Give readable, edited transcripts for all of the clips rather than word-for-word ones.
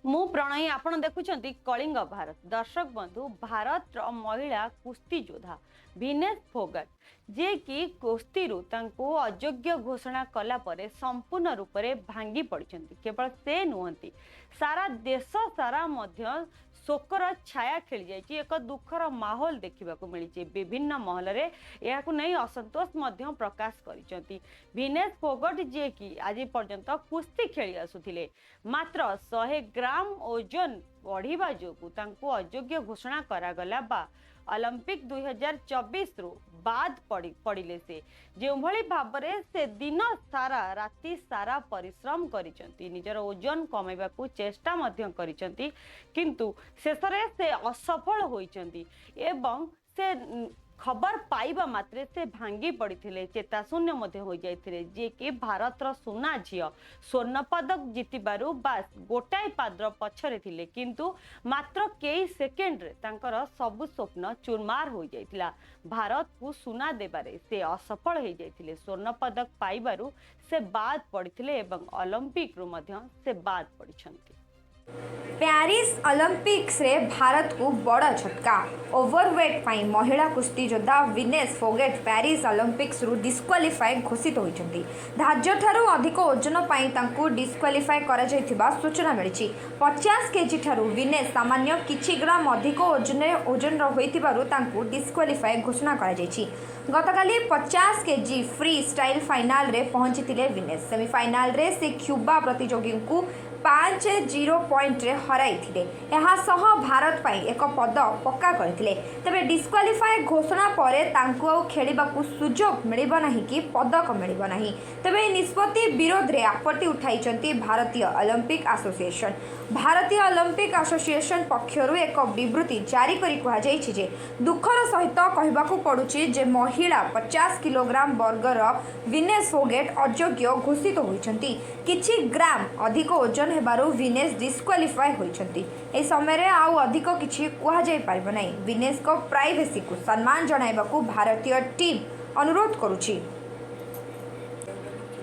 मु प्रणयी आपण देखुंत कलिंग भारत दर्शक बंधु भारत महिला कुस्ती योद्धा विनेश फोगाट जे कि कुस्ती अयोग्य घोषणा कला परे संपूर्ण रूप से भांगी पड़ते केवल से नुहति सारा देश सारा मध्य शोकर छाया खेली जाइए एक दुखर माहौल देखा मिली विभिन्न महल में यह नहीं असंतोष प्रकाश कर विनेश फोगट जे कि आज पर्यंत कुस्ती खेली आसुथिले मात्र 100 ग्राम ओजन बढ़िबा जोगु तांको अयोग्य घोषणा करागला बा ओलंपिक 2024 रु बाद पड़िले से जो भली भाबरे से दिन सारा राति सारा परिश्रम करिसंती निजर ओजन कमेबा को चेष्टा मध्य करिसंती किंतु शेषरे से असफल होइसंती एवं से खबर पाइबा मात्रे से भांगी पड़ते चेताशून्य हो जाते जे कि भारतर सुना झील स्वर्ण पदक जीतबारू बास गोटाए पाद्र पछरे थिले किंतु मात्र कई सेकेंड रे तांकर सबु स्वप्न चुरमार हो जाइतिला भारत को सुना देबारे से असफल हो जाइतिले स्वर्ण पदक पाइबारू से बाद पड़िथिले एवं ओलंपिक रु मध्य से बाद पड़िछंती। पेरिस ओलंपिक्स रे भारत को बड़ा झटका ओवरवेट पाई महिला कुस्ती योद्धा विनेश फोगट पेरिस ओलंपिक्स रु डिस्क्वालिफाई घोषित होइछंती। धार्य ठारू अधिक ओजन पाई तांको डिस्क्वालिफाई करा जायथिबा सूचना मिलिछि। 50 केजी ठारू विनेश सामान्य किछि ग्राम अधिक ओजन होइतिबारु तांको डिस्क्वालिफाई घोषणा करा जायछि। गतकाली 50 केजी फ्री स्टाइल फाइनाल रे पहुंचीथिले विनेश। सेमीफाइनाल रे से क्यूबा प्रतियोगी को 5-0 पॉइंट रे हराई थिले। एहा सह भारत पाई एक पद पक्का करथिले। तबे डिस्क्वालिफाई घोषणा परे तांको आ खेलिबाकू सुजोग मिलिबो नाही कि पदक मिलिबो नाही। तबे निष्पत्ति विरोध रे आपत्ति उठाइचंती भारतीय ओलंपिक एसोसिएशन। भारतीय ओलंपिक एसोसिएशन पक्षरु एक विवृत्ति जारी करी कहा जायछि जे दुखर सहित कहिबाकू पडुछि जे महिला 50 किलोग्राम वर्गर विनेश फोगट अयोग्य घोषित होइचंती। किछि ग्राम अधिक ओजन हेबारु विनेश डिस्क्वालिफाई होइचंती। ए समय रे आउ अधिक किछि कुहा जाय पारिबो नै। विनेश को प्राइवेसी को सम्मान जणाइबाकू भारतीय टीम अनुरोध करूछि।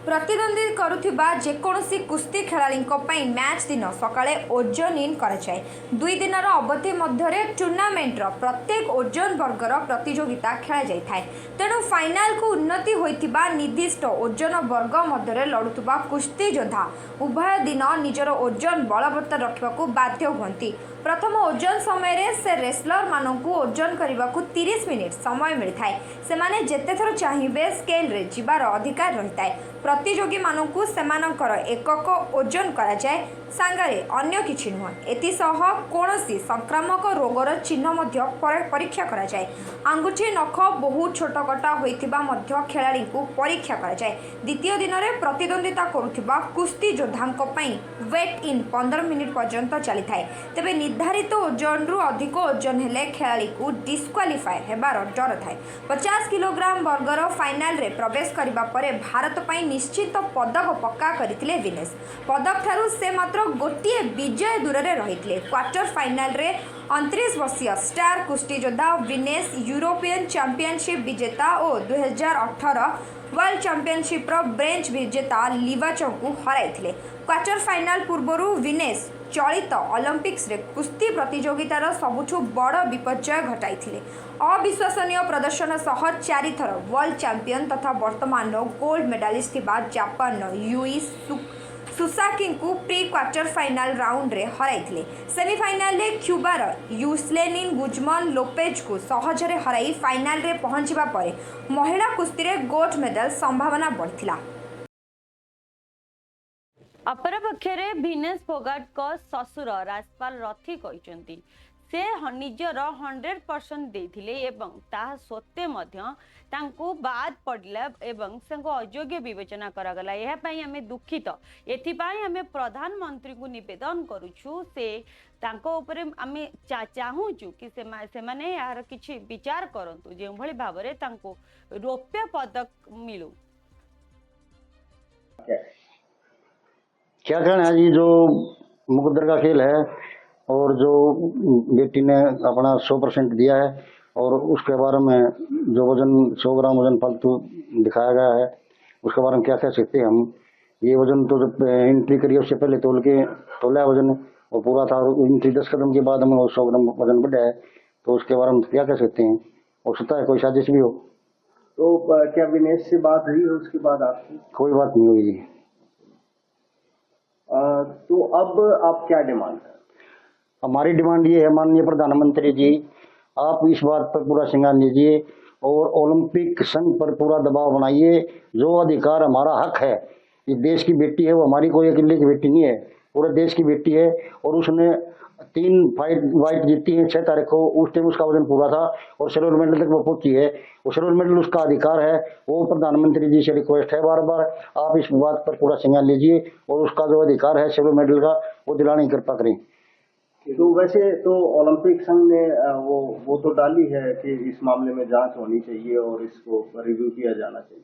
प्रतिद्वंदी करुथिबा जेकोसी कुस्ती खेलाड़ींको पई मैच दिन सकाळे ओजन इन कराए। 2 दिनर अवधि मध्य टूर्नामेंटर प्रत्येक ओजन वर्गर प्रतियोगिता खेला जाय थाए। तेणु फाइनाल को उन्नति होइथिबा निर्दिष्ट ओजन वर्ग मध्य लड़ुथिबा कुस्ती योद्धा उभय दिन निजर ओजन बलवत्तर रखिबाकू बाध्य हुअंती। प्रथम ओजन समय रे से रेसलर मानकू ओजन करबाकू 30 मिनिट समय मिलता है। सेमाने जेते थर चाहिए स्केल रे जिबार अधिकार रहता है। प्रतियोगी मानकू सेमानकर एकक ओजन करा जाए सांगारे अन्य किछि नुह। एतिसह कोनोसी संक्रामक रोगर चिन्ह मध्य परीक्षा करा जाए। आंगुठी नख बहुत छोट कटा होइतिबा मध्य खेलाड़ी को परीक्षा करा जाए। द्वितीय दिन में प्रतिद्वंदिता करुथिबा कुस्ती योद्धांको पई वेट इन 15 मिनिट पर्यंत चली थाए। तेबे निर्धारित ओजन रु अधिक ओजन हेले खेलाड़ी को डिस्क्वालिफाई हेबार डर थाए। 50 किलोग्राम वर्गर फाइनाल रे प्रवेश करबा परे भारत पई निश्चित पदक पक्का करथिले विनेश। पदक ठारू से मात्र गोटे विजय दूर रे रहिथिले। क्वार्टर फाइनाल रे 29 वर्षीय स्टार कुस्ती योद्धा विनेश यूरोपियन चैंपियनशिप विजेता और 2018 वर्ल्ड चैंपियनशिप ब्रेंच विजेता लिवाचो को हराइथिले। क्वार्टर फाइनाल पूर्वरु विनेश चलित ओलंपिक्स रे कुस्ती प्रतियोगितार सबुठु बड़ विपर्यय घटाइथिले। अविश्वसनीय प्रदर्शन सह 4 थर वर्ल्ड चैंपियन तथा वर्तमान गोल्ड मेडालिस्ट थिबा जापान यूई सुसाकी को प्री क्वार्टर फाइनाल राउंड रे हराइथिले। सेमीफाइनाल रे क्यूबार यूस्लेनिन गुजमन लोपेज को सहजरे हराई फाइनाल रे पहुंचबा परे महिला कुस्ती रे गोल्ड मेडल संभावना बढ़थिला। अपरपक्षे विनेश फोगाट को ससुर राजपाल रथी कहते से निजर 100% देथिले एवं ताहा सत्वे मध्य तांको बाद पड़ला एवं संग अयोग्य विवेचना करागला। यह पई हमें दुखित एथिपाई हमें प्रधानमंत्री को निवेदन करूछु से तांको ऊपर हमें चाहूचु कि से माने यार किछि विचार करंतु जे भली भाबरे तांको रौप्य पदक मिलू। क्या कहना है जी। जो मुकद्दर का खेल है और जो बेटी ने अपना 100% दिया है और उसके बारे में जो वजन 100 ग्राम वजन फालतू दिखाया गया है उसके बारे में क्या कह सकते हैं हम। ये वजन तो जब एंट्री करी उससे पहले तोला वजन वो पूरा था। और उनकी 10 कदम के बाद हमें 100 ग्राम वजन बढ़ा है, तो उसके बारे में क्या कह सकते हैं। हो सकता है कोई साजिश भी हो। तो क्या विनेश से बात हुई है उसके बाद आपकी? कोई बात नहीं हुई जी। तो अब आप क्या डिमांड करें? हमारी डिमांड ये है, माननीय प्रधानमंत्री जी, आप इस बात पर पूरा संज्ञान लीजिए और ओलंपिक संघ पर पूरा दबाव बनाइए। जो अधिकार हमारा हक है, ये देश की बेटी है, वो हमारी कोई अकेले की बेटी नहीं है, पूरे देश की बेटी है। और उसने 3 फाइट जीती है 6 तारीख को। उस टाइम उसका वजन पूरा था और सिल्वर मेडल तक वो पहुंची है। वो सिल्वर मेडल उसका अधिकार है। वो प्रधानमंत्री जी से रिक्वेस्ट है बार बार, आप इस बात पर पूरा संज्ञान लीजिए और उसका जो अधिकार है सिल्वर मेडल का, वो दिलाने की कृपा करें। तो वैसे तो ओलंपिक संघ ने वो तो डाली है कि इस मामले में जांच होनी चाहिए और इसको रिव्यू किया जाना चाहिए।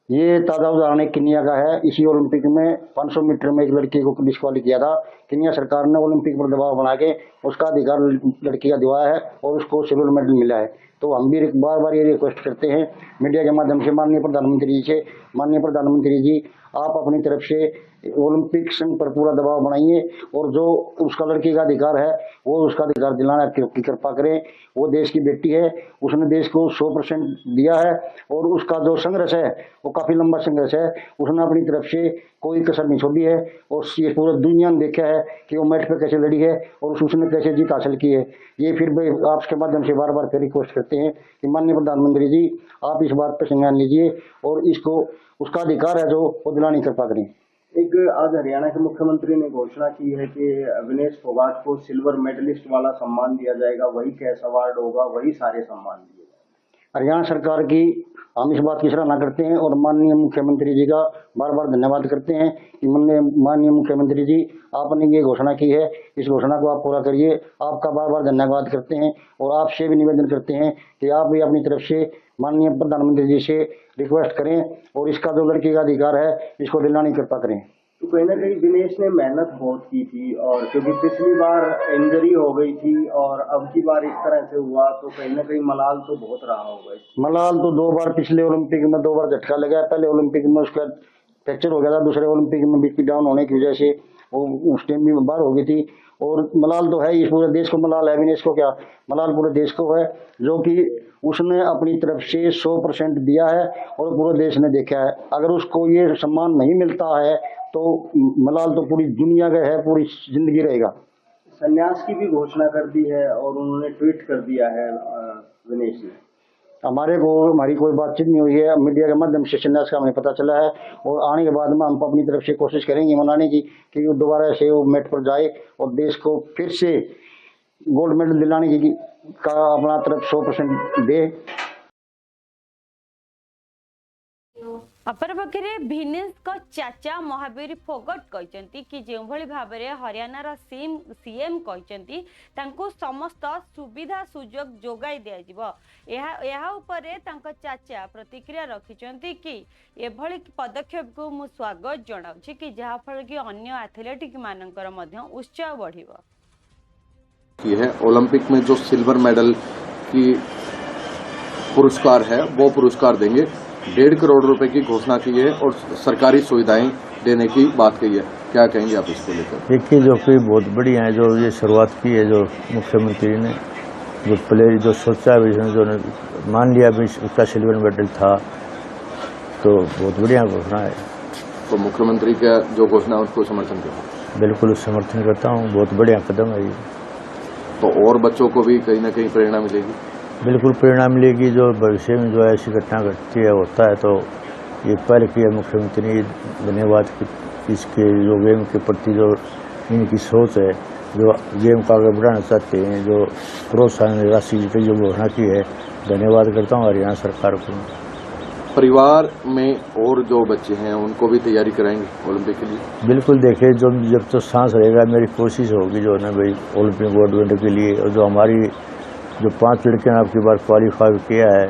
ये ताज़ा उदाहरण किनिया का है। इसी ओलंपिक में 500 मीटर में एक लड़की को डिस्क्वालीफाई किया था। किनिया सरकार ने ओलंपिक पर दबाव बना के उसका अधिकार लड़की का दिवाया है और उसको सिल्वर मेडल मिला है। तो हम भी बार बार ये रिक्वेस्ट करते हैं मीडिया के माध्यम से माननीय प्रधानमंत्री जी से, माननीय प्रधानमंत्री जी, आप अपनी तरफ से ओलंपिक संघ पर पूरा दबाव बनाइए और जो उसका लड़की का अधिकार है वो उसका अधिकार दिलाना की कृपा करें। वो देश की बेटी है, उसने देश को 100% दिया है और उसका जो संघर्ष है वो काफ़ी लंबा संघर्ष है। उसने अपनी तरफ से कोई कसर नहीं छोड़ी है और ये पूरा दुनिया ने देखा है कि वो मैट पे कैसे लड़ी है और उसने कैसे जीत हासिल की है। ये फिर भी आपके माध्यम से बार बार फिर रिक्वेस्ट करते हैं कि माननीय प्रधानमंत्री जी, आप इस बात पर संज्ञान लीजिए और इसको उसका अधिकार है जो वो दिलाने की कृपा करें। एक आज हरियाणा के मुख्यमंत्री ने घोषणा की है कि विनेश फोगाट को सिल्वर मेडलिस्ट वाला सम्मान दिया जाएगा, वही कैश अवार्ड होगा, वही सारे सम्मान दिए जाएंगे। हरियाणा सरकार की हम इस बात की सराहना करते हैं और माननीय मुख्यमंत्री जी का बार बार धन्यवाद करते हैं कि माननीय मुख्यमंत्री जी, आपने ये घोषणा की है, इस घोषणा को आप पूरा करिए। आपका बार बार धन्यवाद करते हैं और आपसे भी निवेदन करते हैं कि आप भी अपनी तरफ से माननीय प्रधानमंत्री जी से रिक्वेस्ट करें और इसका जो लड़की का अधिकार है इसको दिलाने की कृपा करें। तो कहीं ना कहीं विनेश ने मेहनत बहुत की थी और क्योंकि पिछली बार इंजरी हो गई थी और अब की बार इस तरह से हुआ, तो कहीं ना कहीं मलाल तो बहुत रहा होगा। मलाल तो 2 बार पिछले ओलंपिक में 2 बार झटका लगा। पहले ओलंपिक में उसका फ्रैक्चर हो गया था, दूसरे ओलंपिक में बीपी डाउन होने की वजह से वो उस टाइम भी बाहर हो गई थी। और मलाल तो है, इस पूरे देश को मलाल है, विनेश को क्या, मलाल पूरे देश को है, जो कि उसने अपनी तरफ से 100% दिया है और पूरे देश ने देखा है। अगर उसको ये सम्मान नहीं मिलता है तो मलाल तो पूरी दुनिया का है, पूरी जिंदगी रहेगा। संन्यास की भी घोषणा कर दी है और उन्होंने ट्वीट कर दिया है विनेश ने। हमारी कोई बातचीत नहीं हुई है, मीडिया के माध्यम से संन्यास का हमें पता चला है और आने के बाद में हम अपनी तरफ से कोशिश करेंगे मनाने की कि वो दोबारा से वो मैट पर जाए और देश को फिर से गोल्ड मेडल दिलाने की का अपना तरफ 100% दे। अपरपक्षे भिनेश को चाचा महावीर फोगट कहते कि जो भाव में हरियाणार सीएम कहते समस्त सुविधा सुजोग जोगाई दिया चाचा प्रतिक्रिया रखिंट कि एभली पदक्षेप को मु स्वागत जनाऊँ कि जहाँफल कि अन्य एथलेटिक मानकर उत्साह बढ़िबो। है ओलंपिक में जो सिल्वर मेडल की पुरस्कार है वो पुरस्कार देंगे। 1.5 करोड़ रुपए की घोषणा की है और सरकारी सुविधाएं देने की बात कही है। क्या कहेंगे आप इसको लेकर? देखिए, जो कि बहुत बढ़िया है, जो ये शुरुआत की है जो मुख्यमंत्री ने, जो प्लेयर जो सोचा भी, जो मान लिया भी उसका सिल्वर मेडल था, तो बहुत बढ़िया घोषणा है। तो मुख्यमंत्री का जो घोषणा है उसको समर्थन करता? बिल्कुल समर्थन करता हूँ, बहुत बढ़िया कदम है ये। तो और बच्चों को भी कहीं ना कहीं प्रेरणा मिलेगी? बिल्कुल प्रेरणा मिलेगी। जो भविष्य में जो ऐसी घटना घटती है होता है, तो ये पहल किया मुख्यमंत्री, धन्यवाद इसके जो गेम के प्रति जो इनकी सोच है, जो गेम को आगे बढ़ाना चाहते हैं, जो प्रोत्साहन राशि की जो घोषणा की है, धन्यवाद करता हूँ हरियाणा सरकार को। परिवार में और जो बच्चे हैं उनको भी तैयारी कराएंगे ओलंपिक के लिए? बिल्कुल, देखिए जब तो सांस रहेगा मेरी कोशिश होगी जो है भाई ओलंपिक गोल्ड मेडल के लिए। और जो हमारी जो 5 लड़कियों ने आपकी बार क्वालिफाई किया है,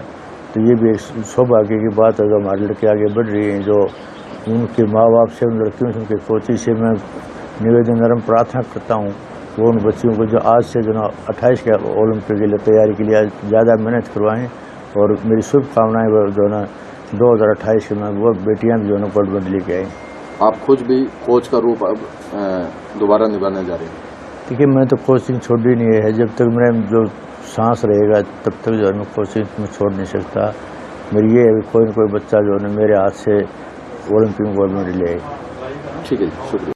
तो ये भी एक सौभाग्य की बात है। जो हमारी लड़की आगे बढ़ रही हैं, जो उनके माँ बाप से, उन लड़कियों से, उनके कोचिंग से मैं निवेदन नरम प्रार्थना करता हूँ वो उन बच्चियों को जो आज से जो 28 के ओलंपिक के लिए तैयारी के लिए ज़्यादा मेहनत करवाएं। और मेरी शुभकामनाएं जो है 2028 में वो बेटियां भी जो है गोल्ड मेडल लेके आएँ। आप खुद भी कोच का रूप अब दोबारा निभाने जा रहे हैं? क्योंकि मैं तो कोचिंग छोड़ी नहीं है। जब तक मेरा जो सांस रहेगा तब तक जो है मैं कोचिंग में छोड़ नहीं सकता। मेरी ये है कोई न कोई बच्चा जो है मेरे हाथ से ओलंपिक गोल्ड मेडल ले। ठीक है, शुक्रिया।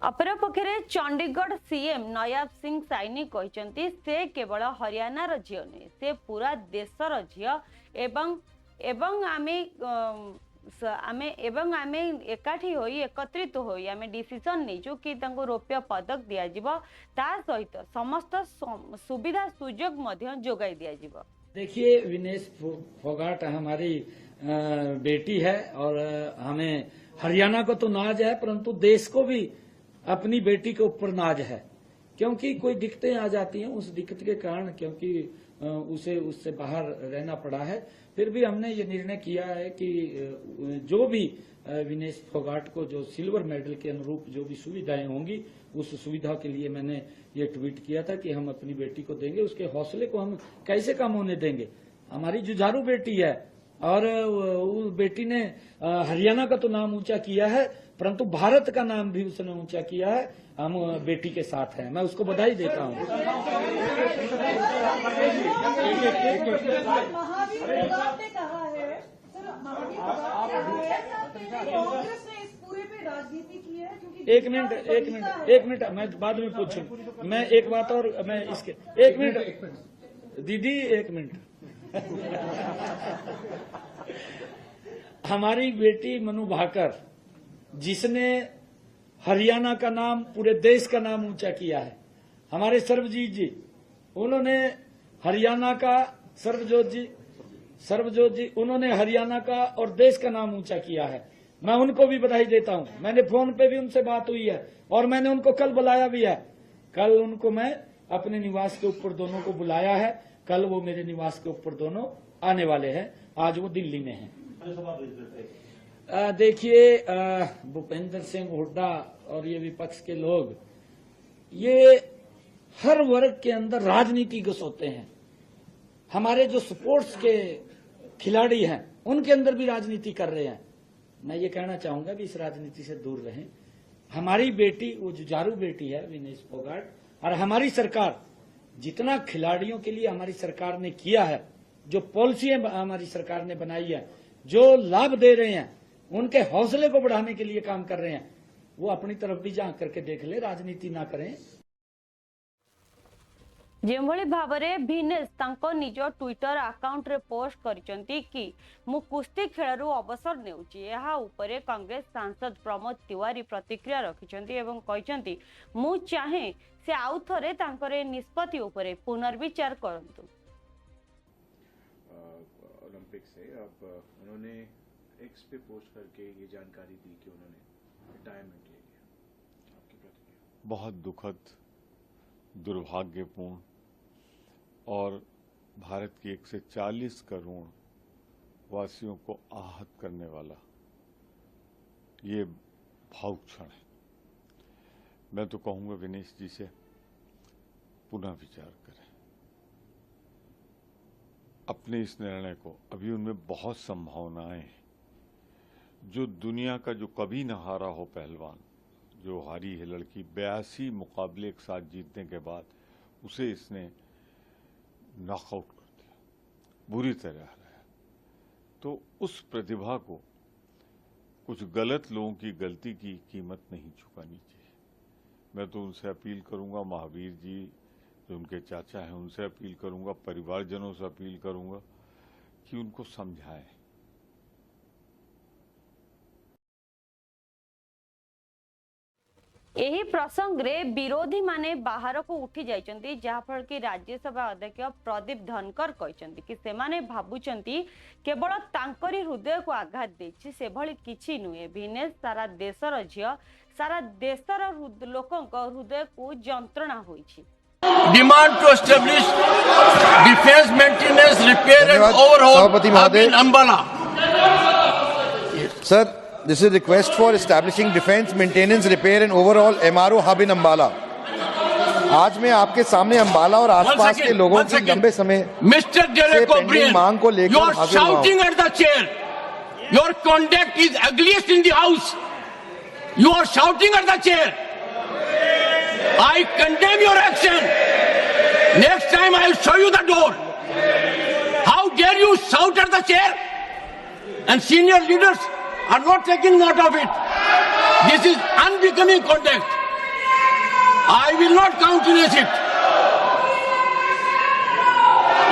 अपरपक्षे चंडीगढ़ सीएम नयाब सिंह साइनी कहते से केवल हरियाणार झील नुहे से पूरा देशर झील एवं आमे एकाठी होई एकत्रित होई आमे डिसीजन नेजु कि तांको रौप्य पदक दिया जिवो ता सहित समस्त सुविधा सुजोग मध्य जोगाई दिया जिवो। देखिए, विनेश फोगाट हमारी बेटी है और हमें हरियाणा को तो नाज है, परंतु देश को भी अपनी बेटी के ऊपर नाज है। क्योंकि कोई दिक्कतें आ जाती हैं, उस दिक्कत के कारण क्योंकि उसे उससे बाहर रहना पड़ा है, फिर भी हमने ये निर्णय किया है कि जो भी विनेश फोगाट को जो सिल्वर मेडल के अनुरूप जो भी सुविधाएं होंगी उस सुविधा के लिए मैंने ये ट्वीट किया था कि हम अपनी बेटी को देंगे। उसके हौसले को हम कैसे कम होने देंगे? हमारी जुझारू बेटी है और उस बेटी ने हरियाणा का तो नाम ऊंचा किया है, परंतु भारत का नाम भी उसने ऊंचा किया है। हम बेटी के साथ हैं, मैं उसको बधाई देता हूं। एक मिनट मैं बाद में पूछूं। मैं एक बात और मैं इसके एक मिनट दीदी, एक मिनट हमारी बेटी मनु भाकर जिसने हरियाणा का नाम, पूरे देश का नाम ऊंचा किया है, हमारे सर्वजीत जी, उन्होंने हरियाणा का सर्वजोत जी उन्होंने हरियाणा का और देश का नाम ऊंचा किया है। मैं उनको भी बधाई देता हूं। मैंने फोन पे भी उनसे बात हुई है और मैंने उनको कल बुलाया भी है। कल उनको मैं अपने निवास के ऊपर दोनों को बुलाया है। कल वो मेरे निवास के ऊपर दोनों आने वाले हैं। आज वो दिल्ली में हैं। देखिए, भूपेंद्र सिंह हुड्डा और ये विपक्ष के लोग, ये हर वर्ग के अंदर राजनीति घुसोते हैं। हमारे जो स्पोर्ट्स के खिलाड़ी हैं उनके अंदर भी राजनीति कर रहे हैं। मैं ये कहना चाहूंगा कि इस राजनीति से दूर रहें। हमारी बेटी वो जुझारू बेटी है विनेश फोगाट, और हमारी सरकार जितना खिलाड़ियों के लिए हमारी सरकार ने किया है, जो पॉलिसियां हमारी सरकार ने बनाई है, जो लाभ दे रहे हैं, उनके हौसले को बढ़ाने के लिए काम कर रहे हैं, वो अपनी तरफ भी झांक करके देख ले, राजनीति ना करें। जेभली भावरे भिनेश तांको निज ट्विटर अकाउंट रे पोस्ट करिसंती कि मु कुस्ती खेलरू अवसर नेउची। एहा उपरे कांग्रेस सांसद प्रमोद तिवारी प्रतिक्रिया रखिसंती एवं कहिसंती मु चाहे से आउ थरे तांकरे निष्पत्ति उपरे पुनर्विचार करंतु। ओलंपिक से अब उन्होंने एक्स पे पोस्ट करके ये जानकारी दी कि उन्होंने रिटायरमेंट ले लिया। आपकी प्रतिक्रिया? बहुत दुखद, दुर्भाग्यपूर्ण और भारत की 140 करोड़ वासियों को आहत करने वाला ये भावुक क्षण है। मैं तो कहूंगा विनेश जी से पुनः विचार करें अपने इस निर्णय को। अभी उनमें बहुत संभावनाएं हैं। जो दुनिया का जो कभी न हारा हो पहलवान, जो हारी है लड़की, 82 मुकाबले एक साथ जीतने के बाद उसे इसने नॉकआउट कर दिया, बुरी तरह हराया। तो उस प्रतिभा को कुछ गलत लोगों की गलती की कीमत नहीं चुकानी चाहिए। मैं तो उनसे अपील करूंगा, महावीर जी जो उनके चाचा हैं उनसे अपील करूंगा, परिवारजनों से अपील करूंगा कि उनको समझाएं। एही प्रसंग रे विरोधी माने बाहर को उठी जाइचंती, जहाफल कि राज्यसभा अध्यक्ष प्रदीप धनकर कहचंती कि सेमाने भाबुचंती केवल तांकरी हृदय को आघात देछि, से भली किछि नुहे। भिनेश सारा देशर झियो, सारा देशर लोकंक हृदय को जंत्रणा होइछि। Demand to establish defense maintenance, repair and overhaul hub in Ambala. Sir, this is a request for establishing defense maintenance, repair and overhaul MRO hub in Ambala. आज मैं आपके सामने अंबाला और आसपास के लोगों की लंबे समय से पेंडिंग मांग को लेकर you are shouting at the chair. Your conduct is ugliest in the house. You are shouting at the chair. I condemn your action. Next time I will show you the door. How dare you shout at the chair? And senior leaders are not taking note of it. This is unbecoming conduct. I will not countenance it.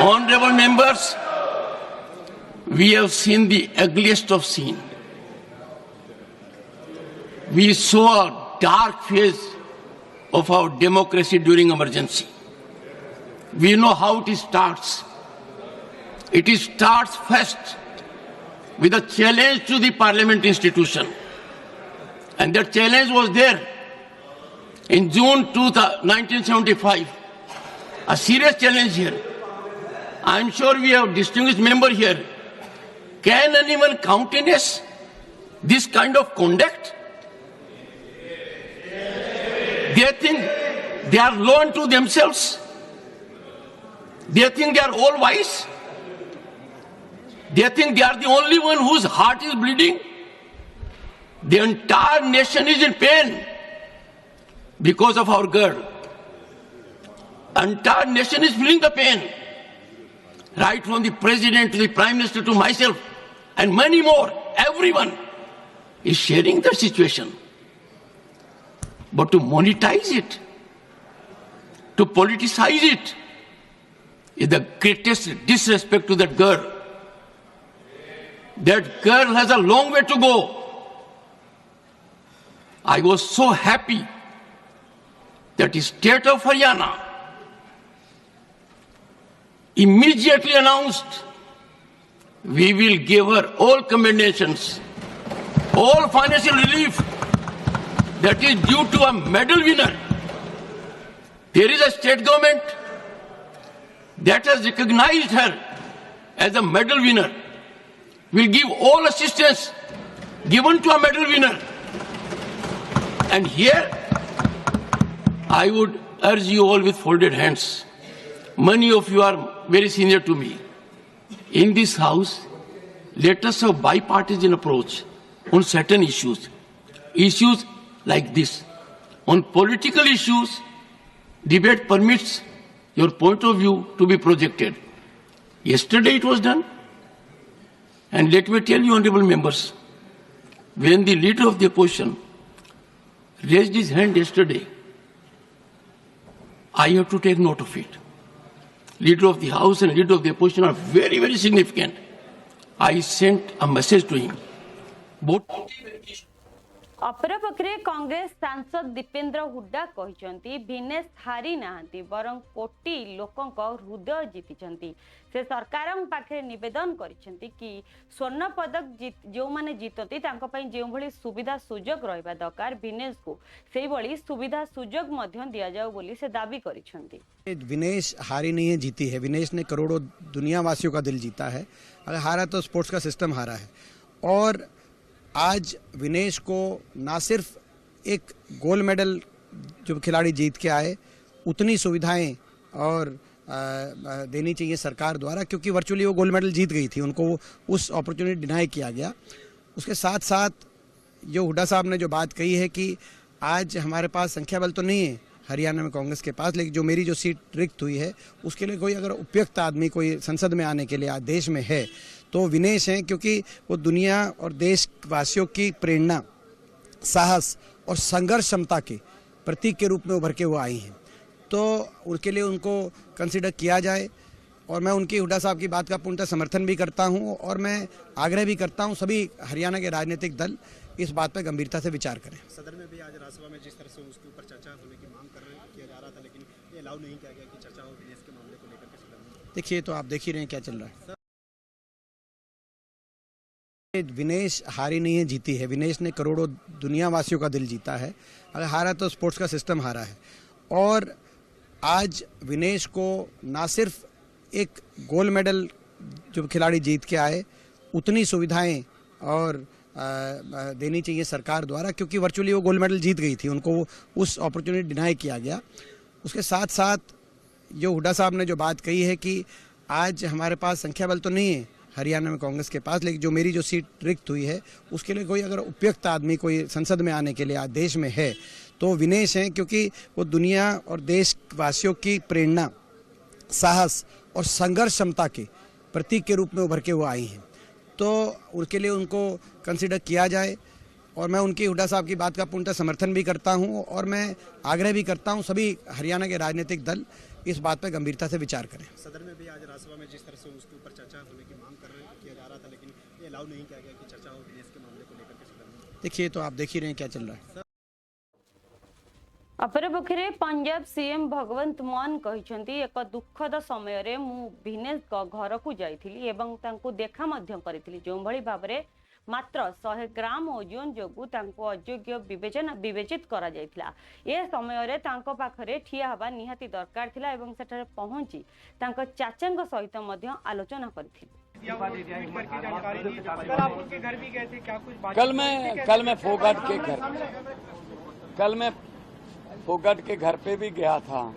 Honorable members, we have seen the ugliest of scene. We saw a dark phase of our democracy during emergency. We know how it starts. It starts first with a challenge to the parliament institution. And that challenge was there in June 1975. A serious challenge here. I'm sure we have distinguished member here. Can anyone countenance this kind of conduct? They think they are law unto themselves. They think they are all wise. They think they are the only one whose heart is bleeding. The entire nation is in pain because of our girl. Entire nation is feeling the pain. Right from the president to the prime minister to myself and many more, everyone is sharing the situation. But to monetize it, to politicize it, is the greatest disrespect to that girl. That girl has a long way to go. I was so happy that the state of Haryana immediately announced we will give her all commendations, all financial relief that is due to a medal winner. There is a state government that has recognized her as a medal winner. Will give all assistance given to a medal winner. And here, I would urge you all with folded hands. Many of you are very senior to me. In this house, let us have bipartisan approach on certain issues. Issues like this. On political issues, debate permits your point of view to be projected. Yesterday it was done. And let me tell you, honorable members, when the leader of the opposition raised his hand yesterday, I have to take note of it. Leader of the House and leader of the opposition are very, very significant. I sent a message to him. Both अपरपक्षे Congress सांसद दीपेंद्र हुड्डा कहते भिनेश हारी नाहंती बरं कोटी लोकंक हृदय जीति से सरकार पाखे निवेदन करिसेंती कि स्वर्ण पदक जो माने जीतती तांको पई जे भली सुविधा सुजोग रहबा दरकार भिनेश को सेही भली सुविधा सुजोग मध्य दिया जाऊ बोली से दाबी करिसेंती। विनेश हारी नहीं है, जीती है। विनेश ने करोड़ों दुनिया वासियों का दिल जीता है। अगर हारा तो स्पोर्ट्स का सिस्टम हारा है। और आज विनेश को ना सिर्फ एक गोल्ड मेडल जो खिलाड़ी जीत के आए उतनी सुविधाएं और देनी चाहिए सरकार द्वारा, क्योंकि वर्चुअली वो गोल्ड मेडल जीत गई थी, उनको उस अपॉर्चुनिटी डिनाई किया गया। उसके साथ साथ जो हुड्डा साहब ने जो बात कही है कि आज हमारे पास संख्या बल तो नहीं है हरियाणा में कांग्रेस के पास, लेकिन जो मेरी जो सीट रिक्त हुई है उसके लिए कोई अगर उपयुक्त आदमी कोई संसद में आने के लिए आज देश में है तो विनेश हैं, क्योंकि वो दुनिया और देशवासियों की प्रेरणा, साहस और संघर्ष क्षमता के प्रतीक के रूप में उभर के वो आई हैं। तो उनके लिए उनको कंसिडर किया जाए। और मैं उनकी हुड्डा साहब की बात का पूर्णतः समर्थन भी करता हूं और मैं आग्रह भी करता हूं सभी हरियाणा के राजनीतिक दल इस बात पर गंभीरता से विचार करें। सदन में भी आज राज्यसभा में जिस तरह से उसके ऊपर चर्चा होने की मांग किया जा रहा था, लेकिन ये अलाउ नहीं किया गया कि चर्चा हो विनेश के मामले को लेकर के सदन में। देखिए, तो आप देख ही रहे हैं क्या चल रहा है। विनेश हारी नहीं है, जीती है। विनेश ने करोड़ों दुनिया वासियों का दिल जीता है। अगर हारा तो स्पोर्ट्स का सिस्टम हारा है। और आज विनेश को ना सिर्फ एक गोल्ड मेडल जो खिलाड़ी जीत के आए उतनी सुविधाएं और देनी चाहिए सरकार द्वारा, क्योंकि वर्चुअली वो गोल्ड मेडल जीत गई थी, उनको उस अपॉर्चुनिटी डिनाई किया गया। उसके साथ साथ जो हुड्डा साहब ने जो बात कही है कि आज हमारे पास संख्या बल तो नहीं है हरियाणा में कांग्रेस के पास, लेकिन जो मेरी जो सीट रिक्त हुई है उसके लिए कोई अगर उपयुक्त आदमी कोई संसद में आने के लिए आज देश में है तो विनेश हैं, क्योंकि वो दुनिया और देशवासियों की प्रेरणा, साहस और संघर्ष क्षमता के प्रतीक के रूप में उभर के वो आई हैं। तो उनके लिए उनको कंसिडर किया जाए और मैं उनकी हुड्डा साहब की बात का पूर्णतः समर्थन भी करता हूं और मैं आग्रह भी करता हूं सभी हरियाणा के राजनीतिक दल इस बात पर गंभीरता से विचार करें। सदन में भी आज राज्यसभा में जिस तरह से उसके ऊपर चर्चा होने की मांग किया जा रहा था, लेकिन ये अलाउ नहीं किया गया कि चर्चा हो विनेश के मामले को लेकर के सदन में। देखिए, तो आप देख ही रहे हैं क्या चल रहा है। अपरपक्षे पंजाब सीएम भगवंत मान कहते एक दुखद समय रे मु भिनेश घर को जाइथिली एवं तांको देखा मध्य करिथिली, जो भली भाबरे मात्र 100 ग्राम ओजन जोगु तांको अयोग्य विवेचित करा जायथिला। ए समय रे तांको पाखरे ठिया हवा निहाती दरकार थिला एवं सेठारे पहुंची तांको चाचांग सहित मध्य आलोचना करथिली। कल मैं फोगाट के घर पे भी गया था।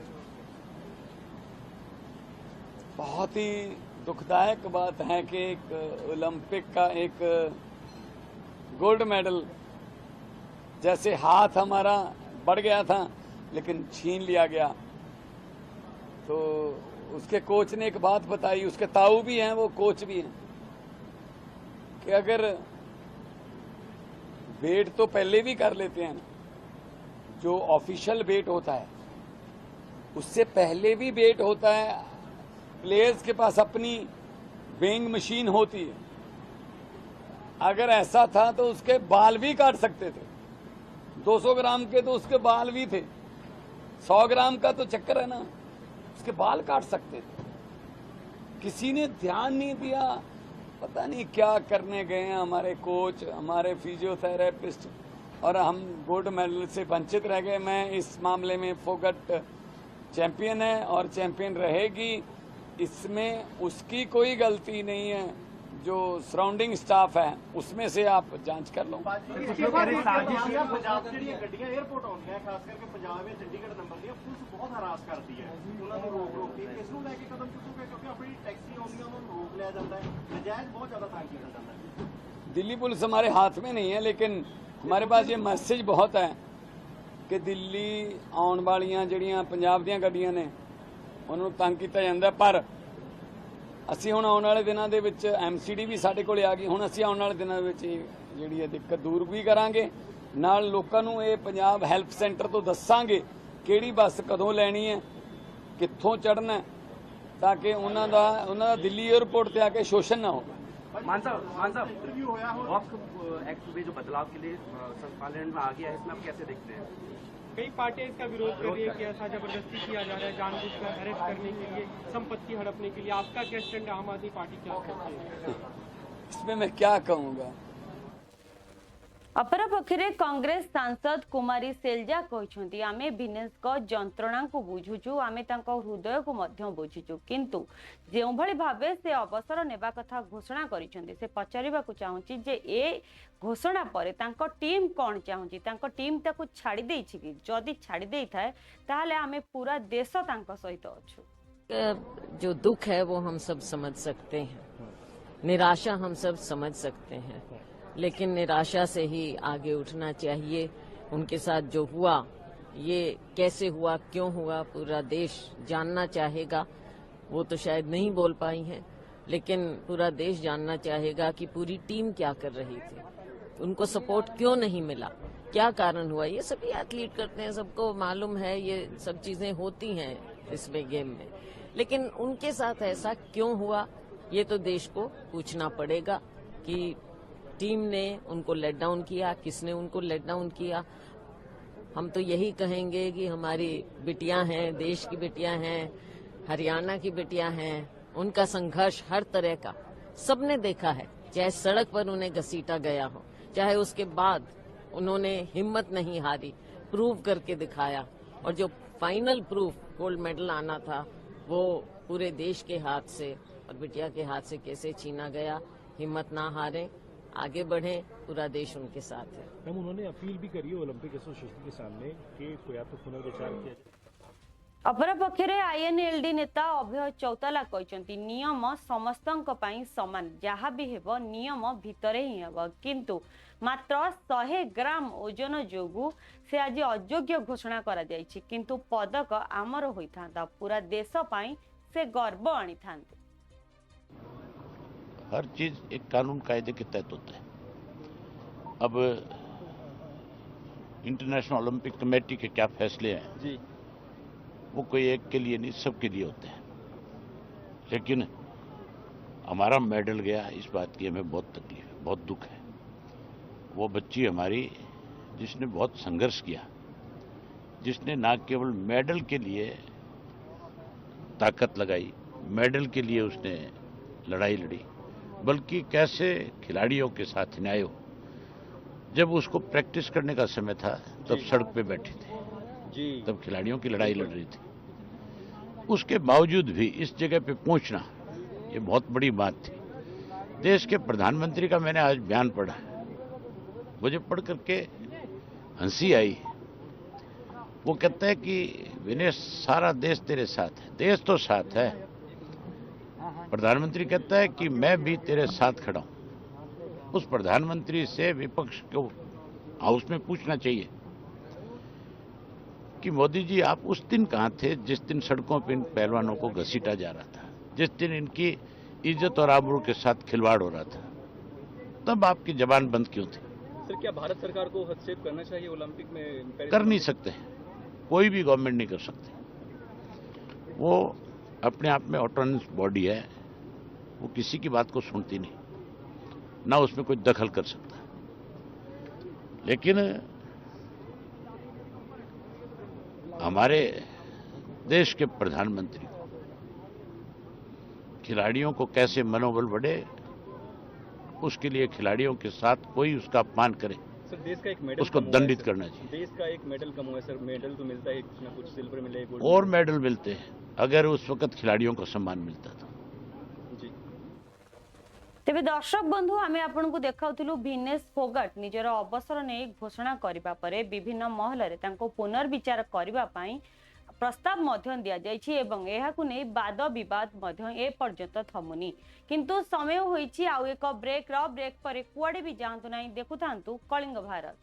बहुत ही दुखदायक बात है कि एक ओलंपिक का एक गोल्ड मेडल जैसे हाथ हमारा बढ़ गया था लेकिन छीन लिया गया। तो उसके कोच ने एक बात बताई, उसके ताऊ भी हैं, वो कोच भी हैं, कि अगर वेट तो पहले भी कर लेते हैं, जो ऑफिशियल वेट होता है उससे पहले भी वेट होता है। प्लेयर्स के पास अपनी वेइंग मशीन होती है। अगर ऐसा था तो उसके बाल भी काट सकते थे। 200 ग्राम के तो उसके बाल भी थे, 100 ग्राम का तो चक्कर है ना, उसके बाल काट सकते थे। किसी ने ध्यान नहीं दिया, पता नहीं क्या करने गए हैं हमारे कोच, हमारे फिजियोथेरेपिस्ट, और हम गोल्ड मेडल से वंचित रह गए। मैं इस मामले में फोगाट चैंपियन है और चैंपियन रहेगी, इसमें उसकी कोई गलती नहीं है। जो सराउंडिंग स्टाफ है उसमें से आप जांच कर लो। दिल्ली पुलिस हमारे हाथ में नहीं है, लेकिन हमारे पास ये मैसेज बहुत है कि दिल्ली आने वालियां ਜਿਹੜੀਆਂ पंजाब ਦੀਆਂ ਗੱਡੀਆਂ ਨੇ ਉਹਨਾਂ ਨੂੰ ਤੰਗ ਕੀਤਾ ਜਾਂਦਾ। ਪਰ ਅਸੀਂ ਹੁਣ ਆਉਣ ਵਾਲੇ ਦਿਨਾਂ ਦੇ ਵਿੱਚ ਐਮਸੀਡੀ ਵੀ ਸਾਡੇ ਕੋਲੇ ਆ ਗਈ। ਹੁਣ ਅਸੀਂ ਆਉਣ ਵਾਲੇ ਦਿਨਾਂ ਦੇ ਵਿੱਚ ਜਿਹੜੀ ਇਹ ਦਿੱਕਤ ਦੂਰ ਵੀ ਕਰਾਂਗੇ, ਨਾਲ ਲੋਕਾਂ ਨੂੰ ਇਹ ਪੰਜਾਬ ਹੈਲਪ ਸੈਂਟਰ ਤੋਂ ਦੱਸਾਂਗੇ ਕਿਹੜੀ ਬੱਸ ਕਦੋਂ ਲੈਣੀ ਹੈ, ਕਿੱਥੋਂ ਚੜ੍ਹਨਾ, ਤਾਂ ਕਿ ਉਹਨਾਂ ਦਾ ਦਿੱਲੀ 에ਅਰਪੋਰਟ ਤੇ ਆ ਕੇ ਸ਼ੋਸ਼ਣ ना हो। मान साहब इंटरव्यू होया हो वक्फ एक्ट में जो बदलाव के लिए पार्लियामेंट में आ गया है, इसमें आप कैसे देखते हैं? कई पार्टियां इसका विरोध कर रही है कि ऐसा जबरदस्ती किया जा रहा है जानबूझकर अरेस्ट करने के लिए, संपत्ति हड़पने के लिए। आपका क्या स्टैंड है? आम आदमी पार्टी क्या करती है इसमें? मैं क्या कहूँगा। अपरपक्षे कांग्रेस सांसद कुमारी सेलजा कहते आमे भिनेश जंत्रणा को बुझुचु, आमे तांको हृदय को मध्य बुझुचु, किंतु जो भली भावे से अवसर नेबा कथा घोषणा करिसेंती से पचारिबाकु चाहूची जे ए घोषणा परे तांको टीम कोन चाहूची, तांको टीम ताकु छाड़ी देछि कि जदी छाड़ी देई थाए ताहले आमे पूरा देश तांको सहित अछु। जो दुख है वो हम सब समझ सकते हैं, निराशा हम सब समझ सकते हैं, लेकिन निराशा से ही आगे उठना चाहिए। उनके साथ जो हुआ ये कैसे हुआ, क्यों हुआ, पूरा देश जानना चाहेगा। वो तो शायद नहीं बोल पाई हैं, लेकिन पूरा देश जानना चाहेगा कि पूरी टीम क्या कर रही थी, उनको सपोर्ट क्यों नहीं मिला, क्या कारण हुआ। ये सभी एथलीट करते हैं, सबको मालूम है, ये सब चीजें होती हैं इसमें गेम में, लेकिन उनके साथ ऐसा क्यों हुआ ये तो देश को पूछना पड़ेगा कि टीम ने उनको लेट डाउन किया, किसने उनको लेट डाउन किया। हम तो यही कहेंगे कि हमारी बिटियां हैं, देश की बिटियां हैं, हरियाणा की बिटियां हैं, उनका संघर्ष हर तरह का सबने देखा है, चाहे सड़क पर उन्हें घसीटा गया हो, चाहे उसके बाद उन्होंने हिम्मत नहीं हारी, प्रूव करके दिखाया। और जो फाइनल प्रूफ गोल्ड मेडल आना था वो पूरे देश के हाथ से और बिटिया के हाथ से कैसे छीना गया। हिम्मत ना हारें, आगे बढ़ें, पूरा देश उनके साथ है। मैम, उन्होंने अपील भी करी है ओलंपिक एसोसिएशन के सामने कि या तो पुनर्विचार किया जाए। अपरपक्षे आईएनएलडी नेता अभय चौताला कहते नियम समस्तंक पई समान जहाँ भी हेब नियम भितरे ही हेब किंतु मात्र 100 ग्राम ओजन जोगु से आज अयोग्य घोषणा करा जायछि किंतु पदक आमर होइथांता पूरा देश पई से गर्व आनी थांते। हर चीज एक कानून कायदे के तहत होता है। अब इंटरनेशनल ओलंपिक कमेटी के क्या फैसले हैं जी, वो कोई एक के लिए नहीं सबके लिए होते हैं। लेकिन हमारा मेडल गया, इस बात की हमें बहुत तकलीफ है, बहुत दुख है। वो बच्ची हमारी जिसने बहुत संघर्ष किया, जिसने ना केवल मेडल के लिए ताकत लगाई, मेडल के लिए उसने लड़ाई लड़ी, बल्कि कैसे खिलाड़ियों के साथ न्याय हो। जब उसको प्रैक्टिस करने का समय था तब सड़क पे बैठी थी, तब खिलाड़ियों की लड़ाई लड़ रही थी। उसके बावजूद भी इस जगह पे पहुंचना ये बहुत बड़ी बात थी। देश के प्रधानमंत्री का मैंने आज बयान पढ़ा, मुझे पढ़ करके हंसी आई। वो कहता है कि विनेश सारा देश तेरे साथ है। देश तो साथ है, प्रधानमंत्री कहता है कि मैं भी तेरे साथ खड़ा हूं। उस प्रधानमंत्री से विपक्ष को हाउस में पूछना चाहिए कि मोदी जी आप उस दिन कहां थे जिस दिन सड़कों पर इन पहलवानों को घसीटा जा रहा था, जिस दिन इनकी इज्जत और आबरू के साथ खिलवाड़ हो रहा था, तब आपकी जबान बंद क्यों थी? सर क्या भारत सरकार को हस्तक्षेप करना चाहिए ओलंपिक में? कर नहीं सकते, कोई भी गवर्नमेंट नहीं कर सकती। वो अपने आप में ऑटोनमस बॉडी है, वो किसी की बात को सुनती नहीं, ना उसमें कोई दखल कर सकता। लेकिन हमारे देश के प्रधानमंत्री को खिलाड़ियों को कैसे मनोबल बढ़े, उसके लिए खिलाड़ियों के साथ कोई उसका अपमान करे, सर देश का एक मेडल उसको दंडित करना चाहिए। देश का एक मेडल कम हुआ है सर, मेडल तो मिलता है कुछ ना कुछ, सिल्वर मिले, गोल्ड और मेडल मिलते हैं अगर उस वक्त खिलाड़ियों को सम्मान मिलता था। तेबे दर्शक बंधु आमे आपन को देखाउथिलु विनेश फोगाट निजर अवसर ने घोषणा करिबा परे विभिन्न महल रे तांको पुनर्विचार करिबा पई प्रस्ताव मध्य दिया जायछि एवं एहाकु नै वाद विवाद मध्य ए पर्यंत थमुनी किंतु समय होईछि आ एक ब्रेक परे कुआडे भी जांतु नै देखुथांतु कलिंग भारत।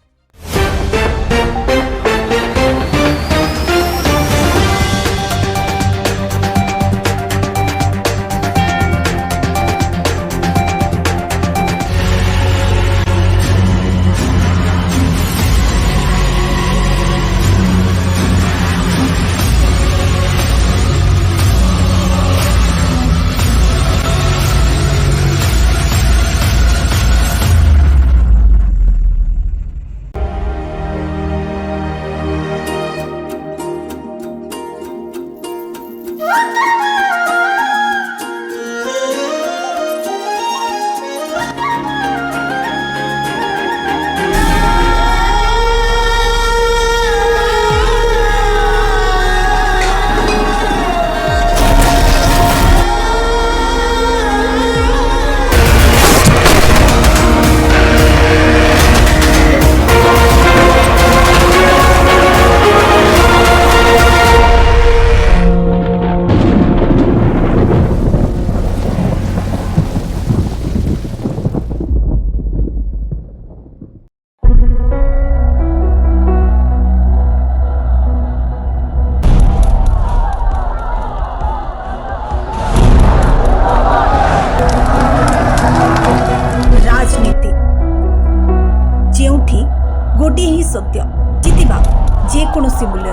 गोटे ही सत्य जितिबा जेकोसी मूल्य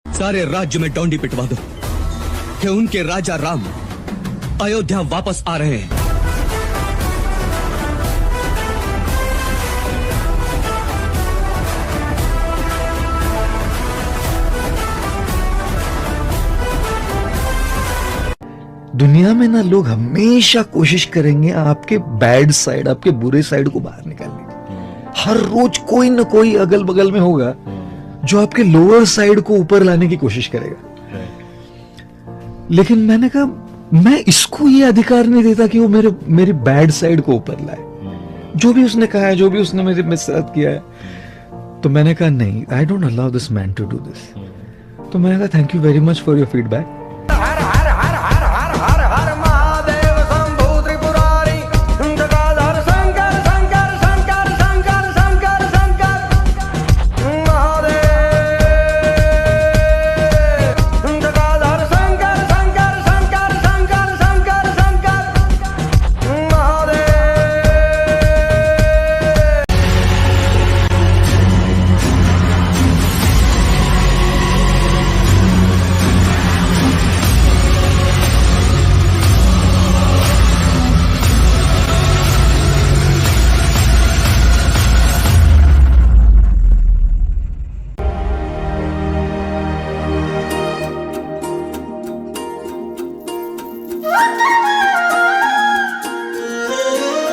सारे राज्य में डोंडी पिटवा दो कि उनके राजा राम अयोध्या वापस आ रहे हैं। दुनिया में ना लोग हमेशा कोशिश करेंगे आपके बैड साइड, आपके बुरे साइड को बाहर निकालने की। हर रोज कोई ना कोई अगल बगल में होगा जो आपके लोअर साइड को ऊपर लाने की कोशिश करेगा। लेकिन मैंने कहा मैं इसको ये अधिकार नहीं देता कि वो मेरी बैड साइड को ऊपर लाए। जो भी उसने कहा है, जो भी उसने मेरे साथ किया है, तो मैंने कहा नहीं, I don't allow this man to do this. तो मैंने कहा thank you very much for your feedback.